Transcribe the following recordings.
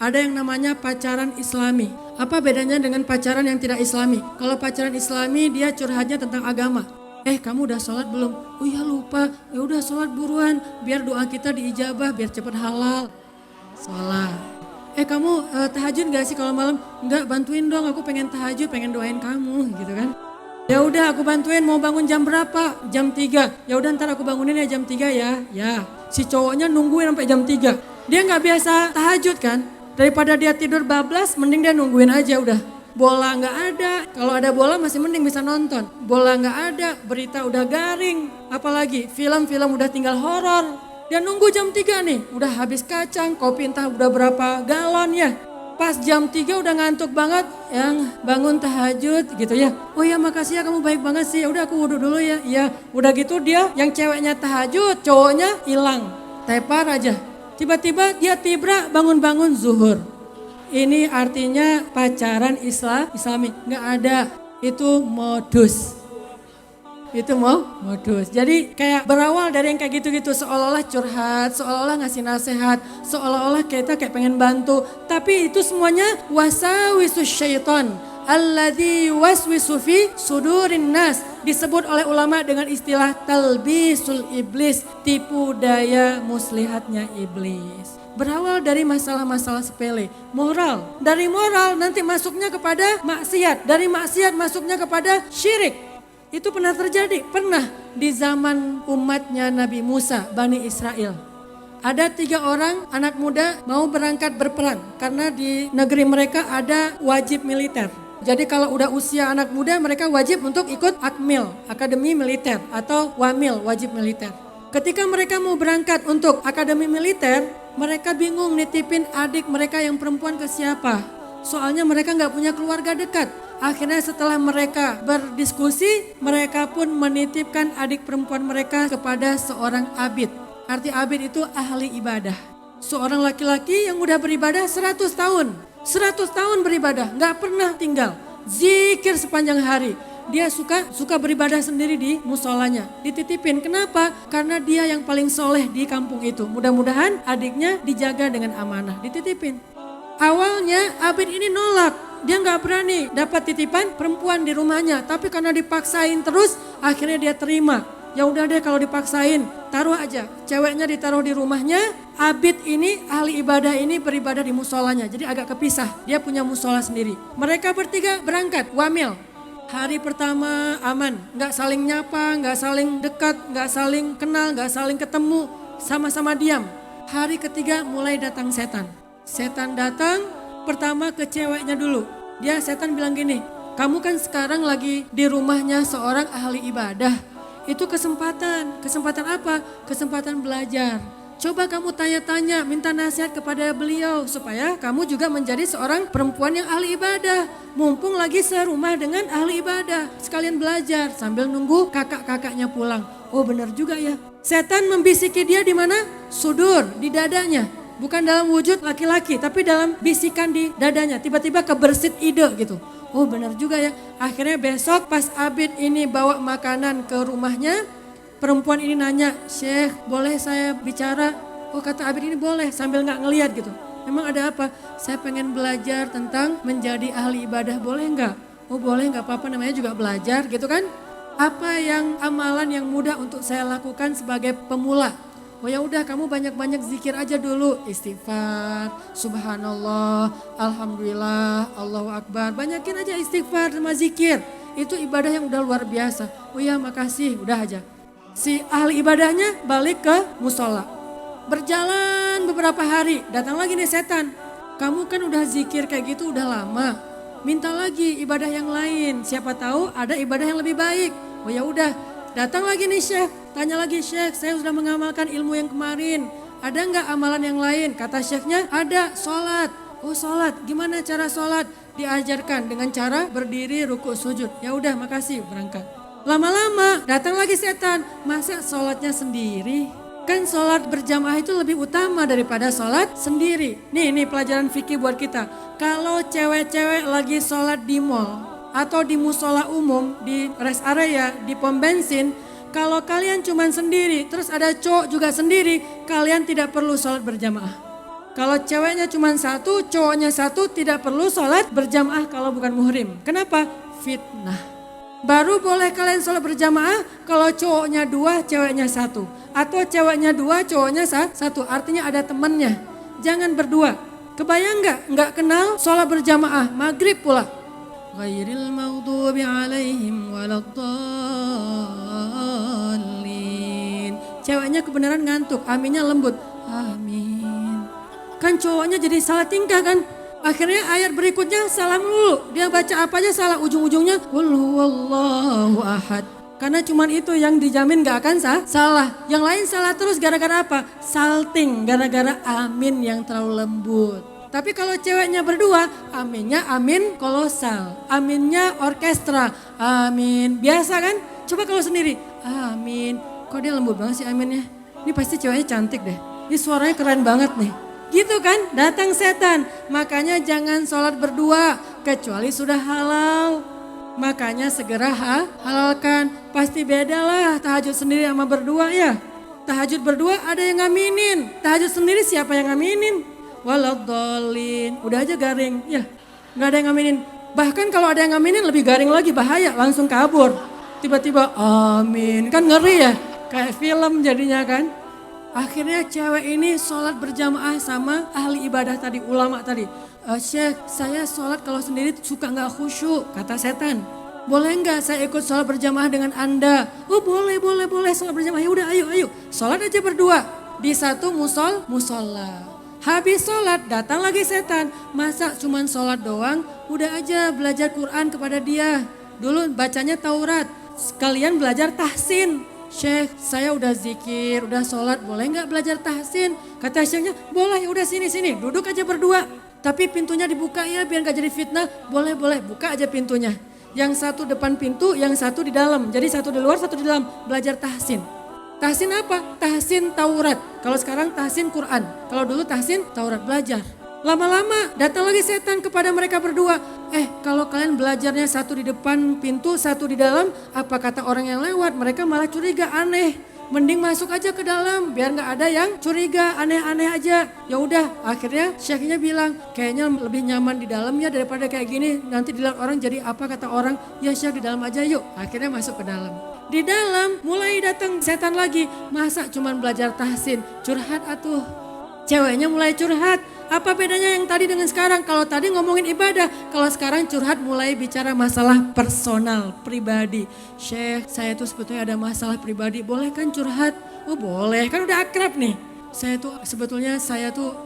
ada yang namanya pacaran islami. Apa bedanya dengan pacaran yang tidak islami? Kalau pacaran islami dia curhatnya tentang agama. Kamu udah sholat belum? Oh iya lupa, ya udah sholat buruan biar doa kita diijabah, biar cepat halal. Sholat. Kamu tahajud gak sih kalau malam? Enggak, bantuin dong, aku pengen tahajud, pengen doain kamu gitu kan. Ya udah aku bantuin, mau bangun jam berapa? Jam 3. Ya udah ntar aku bangunin ya jam 3 ya. Ya, si cowoknya nungguin sampai jam 3. Dia nggak biasa tahajud kan? Daripada dia tidur bablas, mending dia nungguin aja udah. Bola nggak ada, kalau ada bola masih mending bisa nonton. Bola nggak ada, berita udah garing. Apalagi film-film udah tinggal horor. Dia nunggu jam 3 nih, udah habis kacang, kopi entah udah berapa galon ya. Pas jam 3 udah ngantuk banget, yang bangun tahajud gitu ya. Oh ya makasih ya kamu baik banget sih, udah aku wudhu dulu ya. Ya udah gitu dia yang ceweknya tahajud, cowoknya hilang. Tepar aja. Tiba-tiba dia tibra bangun-bangun zuhur. Ini artinya pacaran islami, nggak ada. Itu modus. Itu modus. Jadi kayak berawal dari yang kayak gitu-gitu, seolah-olah curhat, seolah-olah ngasih nasihat, seolah-olah kita kayak pengen bantu. Tapi itu semuanya wasawisus syaitan. Alladzi waswisu fi sudurin nas. Disebut oleh ulama dengan istilah talbisul iblis, tipu daya muslihatnya iblis. Berawal dari masalah-masalah sepele, moral. Dari moral nanti masuknya kepada maksiat, dari maksiat masuknya kepada syirik. Itu pernah terjadi, pernah di zaman umatnya Nabi Musa, Bani Israel. Ada 3 orang anak muda mau berangkat berperang karena di negeri mereka ada wajib militer. Jadi kalau udah usia anak muda mereka wajib untuk ikut Akmil, Akademi Militer atau Wamil, wajib militer. Ketika mereka mau berangkat untuk Akademi Militer, mereka bingung nitipin adik mereka yang perempuan ke siapa. Soalnya mereka nggak punya keluarga dekat. Akhirnya setelah mereka berdiskusi, mereka pun menitipkan adik perempuan mereka kepada seorang abid. Arti abid itu ahli ibadah. Seorang laki-laki yang udah beribadah 100 tahun. 100 tahun beribadah, nggak pernah tinggal. Zikir sepanjang hari. Dia suka beribadah sendiri di musolanya. Dititipin, kenapa? Karena dia yang paling soleh di kampung itu. Mudah-mudahan adiknya dijaga dengan amanah, dititipin. Awalnya abid ini nolak, dia nggak berani dapat titipan perempuan di rumahnya. Tapi karena dipaksain terus, akhirnya dia terima. Ya udah deh kalau dipaksain, taruh aja. Ceweknya ditaruh di rumahnya, abid ini, ahli ibadah ini beribadah di musolanya. Jadi agak kepisah, dia punya musola sendiri. Mereka bertiga berangkat, wamil. Hari pertama aman, nggak saling nyapa, nggak saling dekat, nggak saling kenal, nggak saling ketemu, sama-sama diam. Hari ketiga mulai datang setan. Setan datang pertama ke ceweknya dulu. Setan bilang gini, kamu kan sekarang lagi di rumahnya seorang ahli ibadah. Itu kesempatan apa? Kesempatan belajar. Coba kamu tanya-tanya, minta nasihat kepada beliau supaya kamu juga menjadi seorang perempuan yang ahli ibadah. Mumpung lagi serumah dengan ahli ibadah, sekalian belajar sambil nunggu kakak-kakaknya pulang. Oh benar juga ya. Setan membisiki dia di mana? Sudur, di dadanya. Bukan dalam wujud laki-laki, tapi dalam bisikan di dadanya. Tiba-tiba kebersit ide gitu. Oh benar juga ya. Akhirnya besok pas abid ini bawa makanan ke rumahnya, perempuan ini nanya, Syekh boleh saya bicara? Oh kata abid ini boleh, sambil gak ngeliat gitu. Emang ada apa? Saya pengen belajar tentang menjadi ahli ibadah, boleh gak? Oh boleh, gak apa-apa, namanya juga belajar gitu kan. Apa yang amalan yang mudah untuk saya lakukan sebagai pemula? Oh ya udah kamu banyak-banyak zikir aja dulu, istighfar, subhanallah, alhamdulillah, Allahu akbar. Banyakin aja istighfar sama zikir. Itu ibadah yang udah luar biasa. Oh ya makasih, udah aja. Si ahli ibadahnya balik ke musola. Berjalan beberapa hari, datang lagi nih setan. Kamu kan udah zikir kayak gitu udah lama. Minta lagi ibadah yang lain. Siapa tahu ada ibadah yang lebih baik. Oh ya udah. Datang lagi nih Syekh, tanya lagi Syekh, saya sudah mengamalkan ilmu yang kemarin. Ada nggak amalan yang lain? Kata Syekhnya, ada, sholat. Oh sholat, gimana cara sholat? Diajarkan dengan cara berdiri, ruku, sujud. Ya udah, makasih, berangkat. Lama-lama datang lagi setan, masa sholatnya sendiri? Kan sholat berjamaah itu lebih utama daripada sholat sendiri. Nih pelajaran fikih buat kita. Kalau cewek-cewek lagi sholat di mall, atau di musola umum, di rest area, di pom bensin, kalau kalian cuma sendiri, terus ada cowok juga sendiri, kalian tidak perlu sholat berjamaah. Kalau ceweknya cuma satu, cowoknya satu, tidak perlu sholat berjamaah kalau bukan muhrim. Kenapa? Fitnah. Baru boleh kalian sholat berjamaah kalau cowoknya dua, ceweknya satu. Atau ceweknya dua, cowoknya satu. Artinya ada temannya. Jangan berdua. Kebayang nggak? Nggak kenal sholat berjamaah, maghrib pula. Ghairil maghdubi alaihim waladdallin. Ceweknya kebenaran ngantuk, aminnya lembut. Amin. Kan cowoknya jadi salah tingkah kan. Akhirnya ayat berikutnya salah melulu. Dia baca apa aja salah, ujung-ujungnya qul huwallahu ahad. Karena cuman itu yang dijamin gak akan salah. Yang lain salah terus gara-gara apa? Salting, gara-gara amin yang terlalu lembut. Tapi kalau ceweknya berdua, aminnya amin kolosal. Aminnya orkestra, amin. Biasa kan? Coba kalau sendiri, amin. Kok dia lembut banget sih aminnya? Ini pasti ceweknya cantik deh. Ini suaranya keren banget nih. Gitu kan, datang setan. Makanya jangan sholat berdua kecuali sudah halal. Makanya segera halalkan. Pasti beda lah tahajud sendiri sama berdua ya. Tahajud berdua ada yang ngaminin. Tahajud sendiri siapa yang ngaminin? Waladdallin. Udah aja garing ya. Gak ada yang ngaminin. Bahkan kalau ada yang ngaminin lebih garing lagi, bahaya, langsung kabur. Tiba-tiba amin. Kan ngeri ya. Kayak film jadinya kan. Akhirnya cewek ini sholat berjamaah sama ahli ibadah tadi, ulama tadi. Syekh, saya sholat kalau sendiri suka gak khusyuk, kata setan. Boleh gak saya ikut sholat berjamaah dengan Anda? Oh boleh sholat berjamaah. Ya udah ayo. Sholat aja berdua di satu musola. Habis sholat datang lagi setan. Masa cuman sholat doang? Udah aja belajar Quran kepada dia. Dulu bacanya Taurat, sekalian belajar tahsin. Syekh, saya udah zikir, udah sholat, boleh nggak belajar tahsin? Kata syekhnya, boleh, udah sini, duduk aja berdua. Tapi pintunya dibuka ya, biar nggak jadi fitnah. Boleh, buka aja pintunya. Yang satu depan pintu, yang satu di dalam. Jadi satu di luar, satu di dalam. Belajar tahsin. Tahsin apa? Tahsin Taurat. Kalau sekarang tahsin Quran. Kalau dulu tahsin Taurat, belajar. Lama-lama datang lagi setan kepada mereka berdua. Kalau kalian belajarnya satu di depan pintu, satu di dalam, apa kata orang yang lewat? Mereka malah curiga, aneh. Mending masuk aja ke dalam biar nggak ada yang curiga, aneh-aneh aja. Ya udah, akhirnya syekhnya bilang, kayaknya lebih nyaman di dalam ya daripada kayak gini. Nanti dilihat orang jadi apa kata orang? Ya syekh di dalam aja yuk. Akhirnya masuk ke dalam. Di dalam mulai datang setan lagi. Masa cuman belajar tahsin, curhat atuh. Ceweknya mulai curhat. Apa bedanya yang tadi dengan sekarang? Kalau tadi ngomongin ibadah, kalau sekarang curhat mulai bicara masalah personal, pribadi. Syekh, saya tuh sebetulnya ada masalah pribadi, boleh kan curhat? Oh boleh, kan udah akrab nih. Saya tuh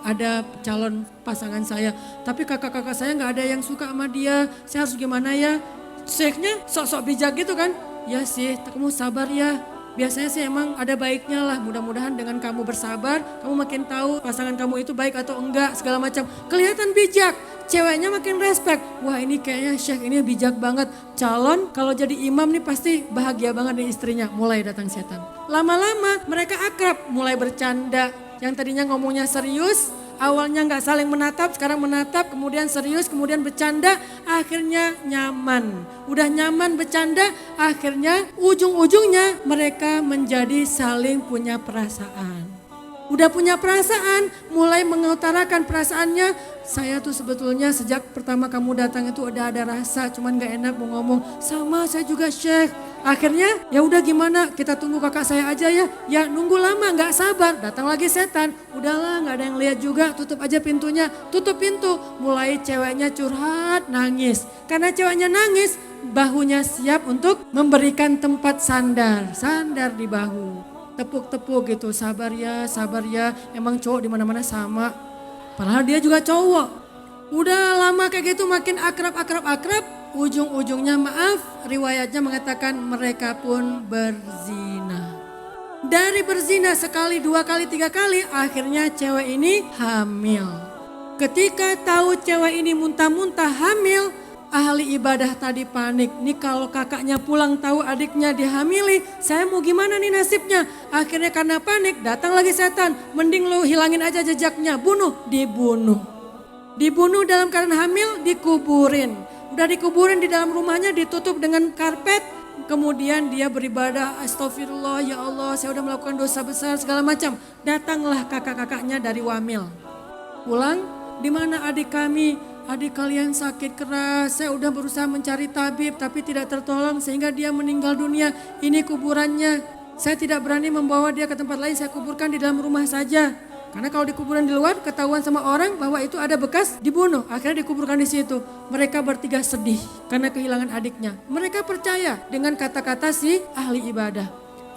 ada calon pasangan saya, tapi kakak-kakak saya gak ada yang suka sama dia, saya harus gimana ya? Syekhnya sok-sok bijak gitu kan? Ya sih, kamu sabar ya. Biasanya sih emang ada baiknya lah, mudah-mudahan dengan kamu bersabar, kamu makin tahu pasangan kamu itu baik atau enggak, segala macam. Kelihatan bijak, ceweknya makin respect. Wah ini kayaknya Syekh ini bijak banget. Calon kalau jadi imam nih pasti bahagia banget nih istrinya. Mulai datang setan. Lama-lama mereka akrab, mulai bercanda. Yang tadinya ngomongnya serius, awalnya nggak saling menatap, sekarang menatap, kemudian serius, kemudian bercanda, akhirnya nyaman. Udah nyaman bercanda, akhirnya ujung-ujungnya mereka menjadi saling punya perasaan. Udah punya perasaan, mulai mengutarakan perasaannya. Saya tuh sebetulnya sejak pertama kamu datang itu udah ada rasa, cuman gak enak mau ngomong. Sama saya juga Syekh. Akhirnya ya udah gimana, kita tunggu kakak saya aja ya. Ya nunggu lama gak sabar, datang lagi setan. Udahlah gak ada yang lihat juga, tutup aja pintunya. Tutup pintu, mulai ceweknya curhat, nangis. Karena ceweknya nangis, bahunya siap untuk memberikan tempat sandar di bahu. Tepuk-tepuk gitu, sabar ya, emang cowok di mana-mana sama. Padahal dia juga cowok. Udah lama kayak gitu makin akrab, ujung-ujungnya maaf, riwayatnya mengatakan mereka pun berzina. Dari berzina sekali, dua kali, tiga kali, akhirnya cewek ini hamil. Ketika tahu cewek ini muntah-muntah hamil, ahli ibadah tadi panik. Nih kalau kakaknya pulang tahu adiknya dihamili, saya mau gimana nih nasibnya? Akhirnya karena panik datang lagi setan. Mending lu hilangin aja jejaknya, dibunuh. Dibunuh dalam keadaan hamil, dikuburin. Udah dikuburin di dalam rumahnya, ditutup dengan karpet. Kemudian dia beribadah, astagfirullah ya Allah saya udah melakukan dosa besar segala macam. Datanglah kakak-kakaknya dari Wamil. pulang, di mana adik kami? Adik kalian sakit keras, saya udah berusaha mencari tabib tapi tidak tertolong sehingga dia meninggal dunia. Ini kuburannya. Saya tidak berani membawa dia ke tempat lain, saya kuburkan di dalam rumah saja. Karena kalau di kuburan di luar ketahuan sama orang bahwa itu ada bekas dibunuh. Akhirnya dikuburkan di situ. Mereka bertiga sedih karena kehilangan adiknya. Mereka percaya dengan kata-kata si ahli ibadah.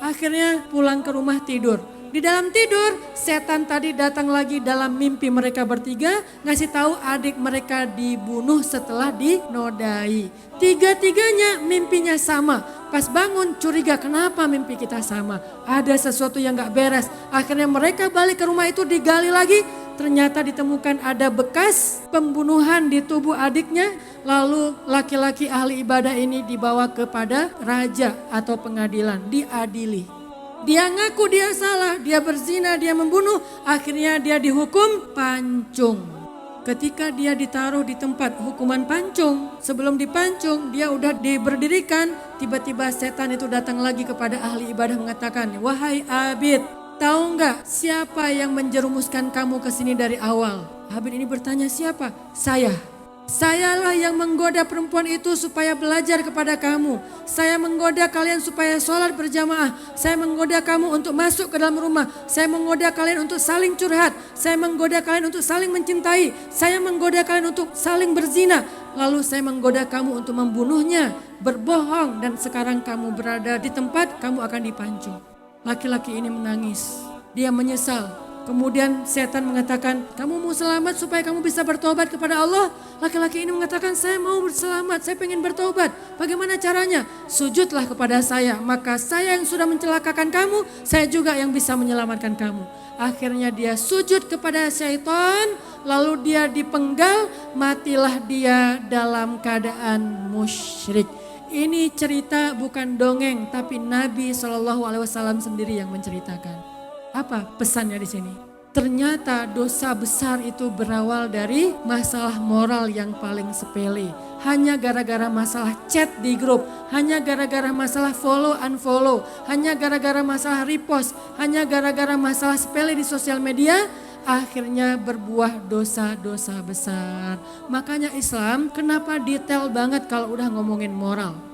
Akhirnya pulang ke rumah tidur. Di dalam tidur, setan tadi datang lagi dalam mimpi mereka bertiga, ngasih tahu adik mereka dibunuh setelah dinodai. Tiga-tiganya mimpinya sama. Pas bangun curiga, kenapa mimpi kita sama? Ada sesuatu yang gak beres. Akhirnya mereka balik ke rumah itu, digali lagi. Ternyata ditemukan ada bekas pembunuhan di tubuh adiknya. Lalu laki-laki ahli ibadah ini dibawa kepada raja atau pengadilan, diadili. Dia ngaku dia salah, dia berzina, dia membunuh. Akhirnya dia dihukum pancung. Ketika dia ditaruh di tempat hukuman pancung, sebelum dipancung dia udah diberdirikan. Tiba-tiba setan itu datang lagi kepada ahli ibadah mengatakan, wahai Abid, tahu nggak siapa yang menjerumuskan kamu ke sini dari awal? Abid ini bertanya, siapa? Saya. Sayalah yang menggoda perempuan itu supaya belajar kepada kamu. Saya menggoda kalian supaya sholat berjamaah. Saya menggoda kamu untuk masuk ke dalam rumah. Saya menggoda kalian untuk saling curhat. Saya menggoda kalian untuk saling mencintai. Saya menggoda kalian untuk saling berzina. Lalu saya menggoda kamu untuk membunuhnya, berbohong. Dan sekarang kamu berada di tempat kamu akan dipancung. Laki-laki ini menangis. Dia menyesal. Kemudian setan mengatakan, kamu mau selamat supaya kamu bisa bertobat kepada Allah? Laki-laki ini mengatakan, saya mau berselamat, saya pengen bertobat. Bagaimana caranya? Sujudlah kepada saya, maka saya yang sudah mencelakakan kamu, saya juga yang bisa menyelamatkan kamu. Akhirnya dia sujud kepada syaitan, lalu dia dipenggal, matilah dia dalam keadaan musyrik. Ini cerita bukan dongeng, tapi Nabi SAW sendiri yang menceritakan. Apa pesannya di sini? Ternyata dosa besar itu berawal dari masalah moral yang paling sepele. Hanya gara-gara masalah chat di grup, hanya gara-gara masalah follow unfollow, hanya gara-gara masalah repost, hanya gara-gara masalah sepele di sosial media, akhirnya berbuah dosa-dosa besar. Makanya Islam kenapa detail banget kalau udah ngomongin moral.